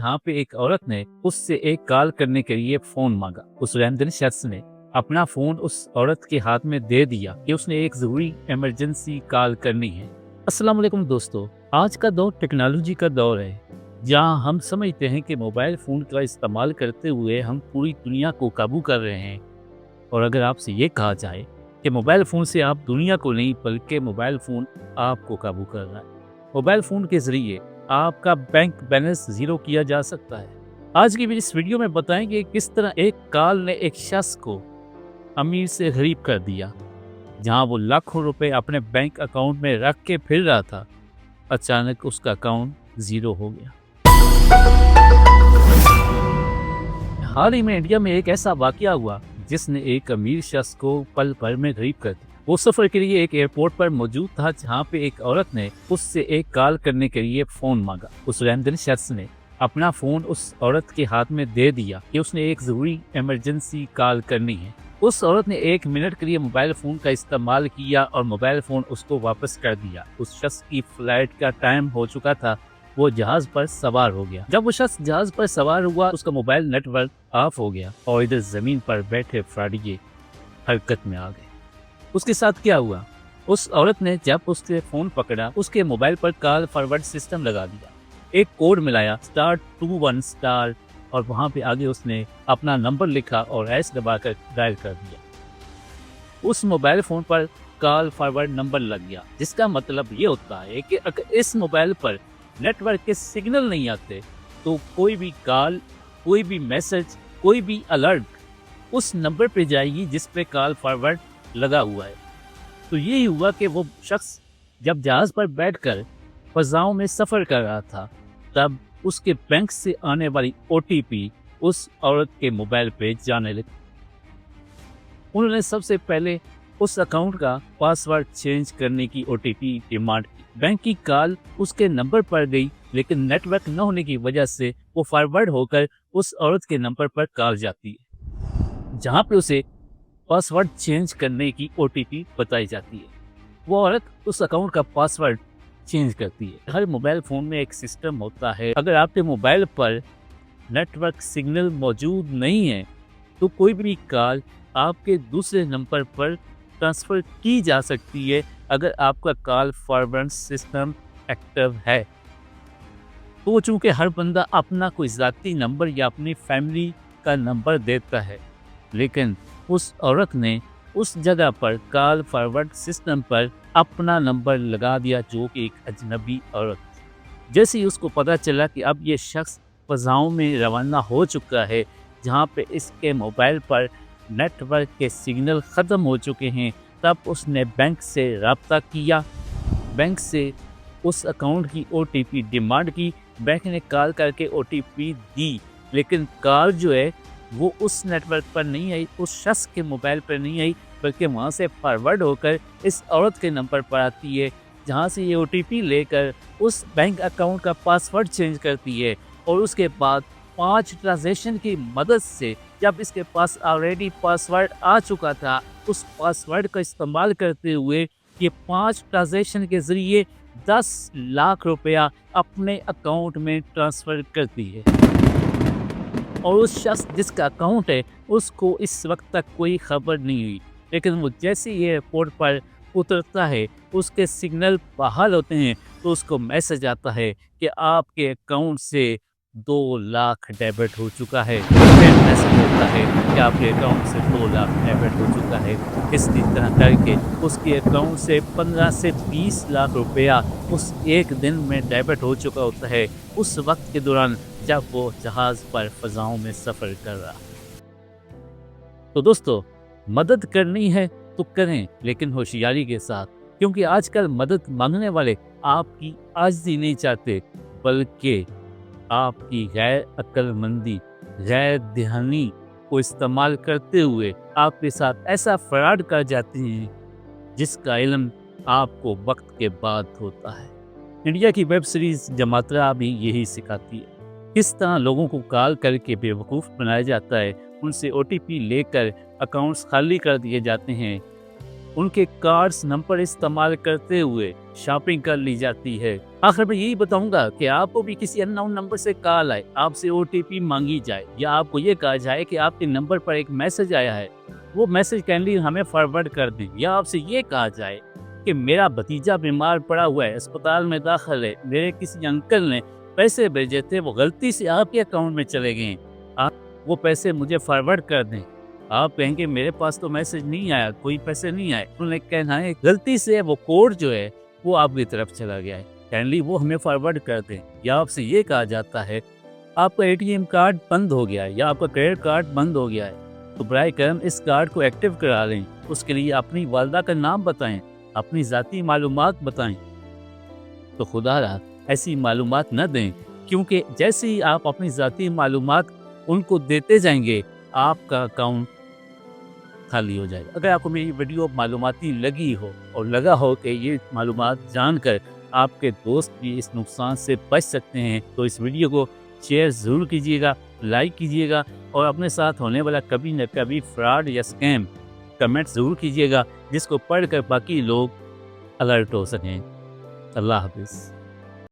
यहाँ पे एक औरत ने उससे एक कॉल करने के लिए फोन मांगा। उस रैंडम शख्स ने अपना फोन उस औरत के हाथ में दे दिया कि उसने एक जरूरी इमरजेंसी कॉल करनी है। अस्सलाम वालेकुम दोस्तों, आज का दौर टेक्नोलॉजी का दौर है, जहाँ हम समझते हैं कि मोबाइल फोन का इस्तेमाल करते हुए हम पूरी दुनिया को काबू कर रहे हैं। और अगर आपसे ये कहा जाए कि मोबाइल फ़ोन से आप दुनिया को नहीं बल्कि मोबाइल फ़ोन आपको काबू कर रहा है। मोबाइल फ़ोन के ज़रिए आपका बैंक बैलेंस ज़ीरो किया जा सकता है। आज की इस वीडियो में बताएंगे किस तरह एक कॉल ने एक शख्स को अमीर से गरीब कर दिया। जहां वो लाखों रुपए अपने बैंक अकाउंट में रख के फिर रहा था, अचानक उसका अकाउंट ज़ीरो हो गया। हाल ही में इंडिया में एक ऐसा वाकया हुआ जिसने एक अमीर शख्स को पल भर में गरीब कर दिया। वो सफर के लिए एक एयरपोर्ट पर मौजूद था, जहाँ पे एक औरत ने उससे एक कॉल करने के लिए फोन मांगा। उस रैंडम शख्स ने अपना फोन उस औरत के हाथ में दे दिया कि उसने एक जरूरी इमरजेंसी कॉल करनी है। उस औरत ने 1 मिनट के लिए मोबाइल फोन का इस्तेमाल किया और मोबाइल फोन उसको वापस कर दिया। उस शख्स की फ्लाइट का टाइम हो चुका था, वो जहाज पर सवार हो गया। जब वो शख्स जहाज पर सवार हुआ, उसका मोबाइल नेटवर्क ऑफ हो गया और इधर जमीन पर बैठे फ्रॉडिये हरकत में आ गए। उसके साथ क्या हुआ? उस औरत ने जब उसके फोन पकड़ा, उसके मोबाइल पर कॉल फॉरवर्ड सिस्टम लगा दिया, एक कोड मिलाया *21* और वहां पे आगे उसने अपना नंबर लिखा और एस दबाकर डायल कर दिया। उस मोबाइल फोन पर कॉल फॉरवर्ड नंबर लग गया, जिसका मतलब ये होता है कि अगर इस मोबाइल पर नेटवर्क के सिग्नल नहीं आते तो कोई भी कॉल, कोई भी मैसेज, कोई भी अलर्ट उस नंबर पे जाएगी जिस पे कॉल फॉरवर्ड लगा हुआ है। तो यही हुआ कि वो शख्स जब जहाज पर बैठकर फजाओं में सफ़र कर रहा था, तब उसके बैंक से आने वाली OTP उस औरत के मोबाइल पे जाने लगी। उन्होंने सबसे पहले उस अकाउंट का पासवर्ड चेंज करने की OTP डिमांड की। बैंक की कॉल उसके नंबर पर गई, लेकिन नेटवर्क न होने की वजह से वो फॉरवर्ड होकर उस औरत के नंबर पर कॉल जाती है, जहां पे उसे पासवर्ड चेंज करने की OTP बताई जाती है। वो औरत उस अकाउंट का पासवर्ड चेंज करती है। हर मोबाइल फ़ोन में एक सिस्टम होता है, अगर आपके मोबाइल पर नेटवर्क सिग्नल मौजूद नहीं है तो कोई भी कॉल आपके दूसरे नंबर पर ट्रांसफ़र की जा सकती है अगर आपका कॉल फॉरवर्ड सिस्टम एक्टिव है। तो चूँकि हर बंदा अपना कोई ज़ाती नंबर या अपनी फैमिली का नंबर देता है, लेकिन उस औरत ने उस जगह पर कॉल फॉरवर्ड सिस्टम पर अपना नंबर लगा दिया, जो कि एक अजनबी औरत थी। जैसे ही उसको पता चला कि अब ये शख्स फ़ज़ाओं में रवाना हो चुका है, जहाँ पे इसके मोबाइल पर नेटवर्क के सिग्नल ख़त्म हो चुके हैं, तब उसने बैंक से रब्ता किया। बैंक से उस अकाउंट की OTP डिमांड की। बैंक ने कॉल करके OTP दी, लेकिन कॉल जो है वो उस नेटवर्क पर नहीं आई, उस शख्स के मोबाइल पर नहीं आई, बल्कि वहाँ से फॉरवर्ड होकर इस औरत के नंबर पर आती है, जहाँ से ये OTP लेकर उस बैंक अकाउंट का पासवर्ड चेंज करती है। और उसके बाद 5 ट्रांजेक्शन की मदद से, जब इसके पास ऑलरेडी पासवर्ड आ चुका था, उस पासवर्ड का इस्तेमाल करते हुए ये 5 ट्रांजेक्शन के ज़रिए 10 लाख रुपया अपने अकाउंट में ट्रांसफ़र करती है। और उस शख्स जिसका अकाउंट है उसको इस वक्त तक कोई खबर नहीं हुई, लेकिन वो जैसे ही एयरपोर्ट पर उतरता है, उसके सिग्नल बहाल होते हैं, तो उसको मैसेज आता है कि आपके अकाउंट से 2 लाख डेबिट हो चुका है। फिर मैसेज होता है कि आपके अकाउंट से 2 लाख डेबिट हो चुका है। इसी तरह करके उसके अकाउंट से 15 से 20 लाख रुपया उस एक दिन में डेबिट हो चुका होता है, उस वक्त के दौरान जब वो जहाज़ पर फ़ज़ाओं में सफ़र कर रहा है। तो दोस्तों, मदद करनी है तो करें, लेकिन होशियारी के साथ, क्योंकि आजकल मदद मांगने वाले आपकी आजिज़ी नहीं चाहते, बल्कि आपकी गैर अक्लमंदी, गैर ध्यानी को इस्तेमाल करते हुए आपके साथ ऐसा फ्रॉड कर जाते हैं जिसका इल्म आपको वक्त के बाद होता है। इंडिया की वेब सीरीज़ जमात्रा भी यही सिखाती है, किस तरह लोगों को कॉल करके बेवकूफ़ बनाया जाता है, उनसे OTP लेकर अकाउंट्स खाली कर दिए जाते हैं, उनके कार्ड्स नंबर इस्तेमाल करते हुए शॉपिंग कर ली जाती है आखिर में यही बताऊंगा कि आपको भी किसी अननोन नंबर से कॉल आए, आपसे ओटीपी मांगी जाए या आपको ये कहा जाए कि आपके नंबर पर एक मैसेज आया है, वो मैसेज काइंडली हमें फॉरवर्ड कर दें, या आपसे ये कहा जाए कि मेरा भतीजा बीमार पड़ा हुआ है, अस्पताल में दाखिल है, मेरे किसी अंकल ने पैसे भेजे थे, वो गलती से आपके अकाउंट में चले गए, आप वो पैसे मुझे फॉरवर्ड कर दें। आप कहेंगे मेरे पास तो मैसेज नहीं आया, कोई पैसे नहीं आए। उन्होंने कहना है गलती से वो कोड जो है वो आपकी तरफ चला गया है, काइंडली वो हमें फॉरवर्ड कर दें। या आपसे ये कहा जाता है आपका एटीएम कार्ड बंद हो गया है या आपका क्रेडिट कार्ड बंद हो गया है, तो बराए करम इस कार्ड को एक्टिव करा लें। उसके लिए अपनी वालदा का नाम बताएं, अपनी ज़ाती मालूमात बताएं। तो खुदा ऐसी मालूमात न दें, क्योंकि जैसे ही आप अपनी ज़ाती मालूमात उनको देते जाएंगे आपका अकाउंट खाली हो जाएगा। अगर आपको मेरी वीडियो मालूमाती लगी हो और लगा हो कि ये मालूमात जानकर आपके दोस्त भी इस नुकसान से बच सकते हैं, तो इस वीडियो को शेयर ज़रूर कीजिएगा, लाइक कीजिएगा और अपने साथ होने वाला कभी न कभी फ्रॉड या स्कैम कमेंट ज़रूर कीजिएगा, जिसको पढ़कर बाकी लोग अलर्ट हो सकें। अल्लाह हाफिज़।